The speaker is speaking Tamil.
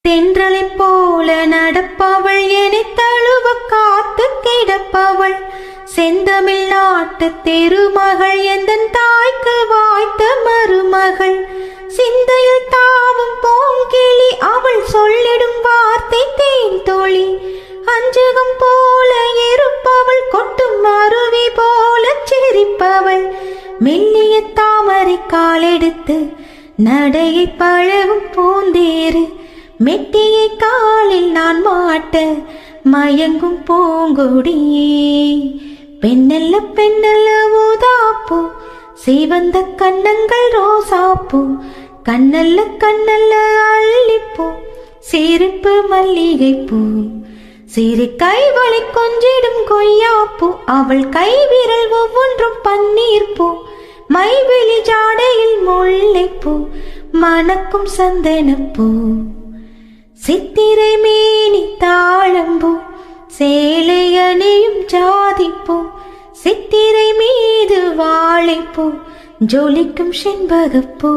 தென்றலைப் போல நடப்பவள் என்னை தழுவ காத்து கிடப்பவள் செந்தமிழ் நாட்டு திருமகள் எந்தன் தாய்க்கு வாய்த்த மருமகள் சிந்தையில் தாவும் பூங்கிளி அவள் சொல்லிடும் வார்த்தை தேன் தோழி அஞ்சகம் போல இருப்பவள் கொட்டும் அருவி போல சிரிப்பவள் மெல்லிய தாமரை காலெடுத்து நடையை பழகும் பூந்தேறு மெட்டியை காலில் நான் மாட்ட மயங்கும் பூங்கொடி பெண்ணல்ல பெண்ணல்ல ஊதாப்பூ சிவந்த கண்ணங்கள் ரோசாப்பூ கண்ணல்ல கண்ணல்ல அள்ளிப்பூ சிரிப்பு மல்லிகைப்பூ சிறு கைவளை கொஞ்சிடும் கொய்யாப்பூ அவள் கைவிரல் ஒவ்வொன்றும் பன்னீர்ப்பூ மைவிழி ஜாடையில் முல்லைப்பூ மணக்கும் சந்தனப்பூ சித்திரை மேனி தாழம்பூ சேலை அணியும் ஜாதிப்பூ சித்திரை மீது வாழைப்பூ ஜொலிக்கும் செண்பகப்பூ